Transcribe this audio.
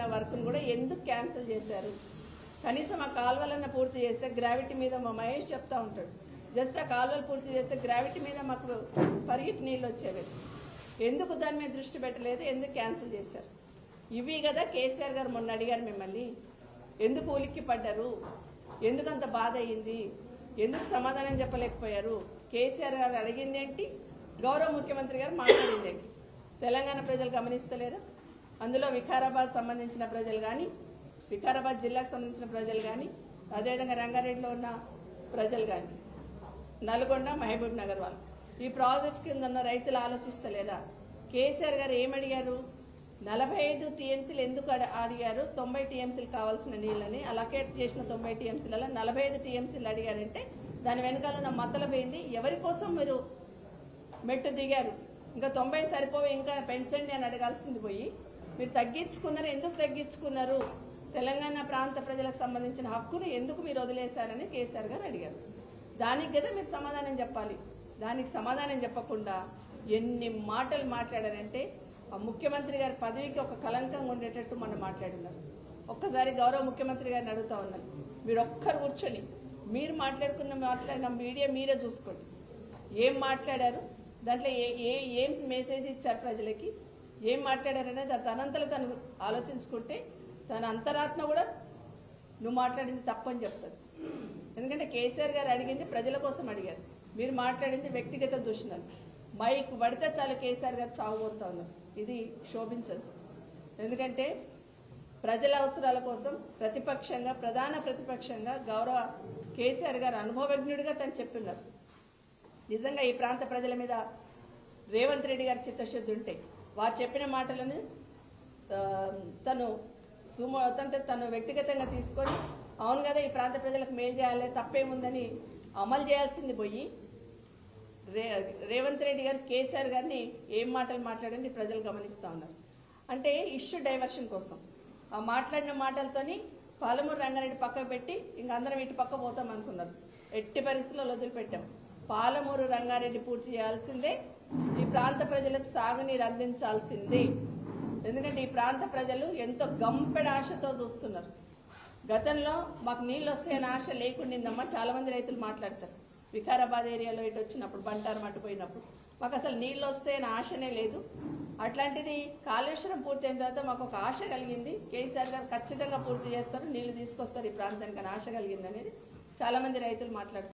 అయిన వర్క్ను కూడా ఎందుకు క్యాన్సిల్ చేశారు? కనీసం ఆ కాలువలన్న పూర్తి చేస్తే గ్రావిటీ మీద మా మహేష్ చెప్తా ఉంటాడు, జస్ట్ ఆ కాలువలు పూర్తి చేస్తే గ్రావిటీ మీద మాకు పరిగెట్టి నీళ్ళు వచ్చేవి. ఎందుకు దాని మీద దృష్టి పెట్టలేదు? ఎందుకు క్యాన్సిల్ చేశారు? ఇవి కదా కేసీఆర్ గారు మొన్న అడిగారు మిమ్మల్ని, ఎందుకు ఉలిక్కి పడ్డారు, ఎందుకంత బాధ అయ్యింది, ఎందుకు సమాధానం చెప్పలేకపోయారు? కేసీఆర్ గారు అడిగింది ఏంటి, గౌరవ ముఖ్యమంత్రి గారు మాట్లాడింది ఏంటి? తెలంగాణ ప్రజలు గమనిస్తలేరా? అందులో వికారాబాద్ సంబంధించిన ప్రజలు కానీ, వికారాబాద్ జిల్లాకు సంబంధించిన ప్రజలు కానీ, అదేవిధంగా రంగారెడ్డిలో ఉన్న ప్రజలు కానీ, నల్గొండ మహబూబ్ నగర్ వాళ్ళు ఈ ప్రాజెక్ట్ కింద ఉన్న రైతులు ఆలోచిస్తలేరా? కేసీఆర్ గారు ఏమడిగారు? 45 టీఎంసీలు ఎందుకు అడిగారు? 90 టీఎంసీలు కావాల్సిన నీళ్ళని అలొకేట్ చేసిన 90 టీఎంసీలలో 45 టీఎంసీలు అడిగారంటే దాని వెనకాల ఉన్న మతలబైంది. ఎవరి కోసం మీరు మెట్టు దిగారు? ఇంకా 90 సరిపోయి ఇంకా పెంచండి అని అడగాల్సింది పోయి మీరు తగ్గించుకున్నారు. ఎందుకు తగ్గించుకున్నారు? తెలంగాణ ప్రాంత ప్రజలకు సంబంధించిన హక్కును ఎందుకు మీరు వదిలేశారని కేసీఆర్ గారు అడిగారు. దానికి కదా మీరు సమాధానం చెప్పాలి. దానికి సమాధానం చెప్పకుండా ఎన్ని మాటలు మాట్లాడారంటే ఆ ముఖ్యమంత్రి గారి పదవికి ఒక కలంకంగా ఉండేటట్టు మనం మాట్లాడినారు. ఒక్కసారి గౌరవ ముఖ్యమంత్రి గారిని అడుగుతా ఉన్నాను, మీరు ఒక్కరు కూర్చొని మీరు మాట్లాడిన మీడియా మీరే చూసుకోండి. ఏం మాట్లాడారు, దాంట్లో ఏం మెసేజ్ ఇచ్చారు ప్రజలకి, ఏం మాట్లాడారనేది తనంతలో తను ఆలోచించుకుంటే తన అంతరాత్మ కూడా నువ్వు మాట్లాడింది తప్పని చెప్తుంది. ఎందుకంటే కేసీఆర్ గారు అడిగింది ప్రజల కోసం అడిగారు, మీరు మాట్లాడింది వ్యక్తిగత దూషణలు. మైక్ పడితే చాలు కేసీఆర్ గారు చావుకోరుతా ఉన్నారు. ఇది శోభించదు. ఎందుకంటే ప్రజల అవసరాల కోసం ప్రతిపక్షంగా, ప్రధాన ప్రతిపక్షంగా గౌరవ కేసీఆర్ గారు అనుభవజ్ఞుడిగా తను చెప్తున్నారు. నిజంగా ఈ ప్రాంత ప్రజల మీద రేవంత్ రెడ్డి గారి చిత్తశుద్ధి ఉంటే వారు చెప్పిన మాటలను తను వ్యక్తిగతంగా తీసుకొని అవును కదా ఈ ప్రాంత ప్రజలకు మేలు చేయాలి, తప్పేముందని అమలు చేయాల్సింది పోయి రేవంత్ రెడ్డి గారు కేసీఆర్ గారిని ఏం మాటలు మాట్లాడండి ప్రజలు గమనిస్తూ ఉన్నారు. అంటే ఇష్యూ డైవర్షన్ కోసం ఆ మాట్లాడిన మాటలతోని పాలమూరు రంగారెడ్డి పక్కకు పెట్టి ఇంకా అందరం ఇటు పక్క పోతాం అనుకున్నారు. ఎట్టి పరిస్థితుల్లో వదిలిపెట్టాం. పాలమూరు రంగారెడ్డి పూర్తి చేయాల్సిందే, ఈ ప్రాంత ప్రజలకు సాగునీరు అందించాల్సిందే. ఎందుకంటే ఈ ప్రాంత ప్రజలు ఎంతో గంపెడ ఆశతో చూస్తున్నారు. గతంలో మాకు నీళ్ళు వస్తాయని ఆశ లేకుండిందమ్మా చాలా మంది రైతులు మాట్లాడతారు. వికారాబాద్ ఏరియాలో ఇటు వచ్చినప్పుడు బంటారు మట్టిపోయినప్పుడు మాకు అసలు నీళ్ళు వస్తాయని ఆశనే లేదు. అట్లాంటిది కాళేశ్వరం పూర్తయిన తర్వాత మాకు ఒక ఆశ కలిగింది, కేసీఆర్ గారు ఖచ్చితంగా పూర్తి చేస్తారు, నీళ్లు తీసుకొస్తారు ఈ ప్రాంతానికి అని ఆశ కలిగింది అనేది చాలా మంది రైతులు మాట్లాడుతారు.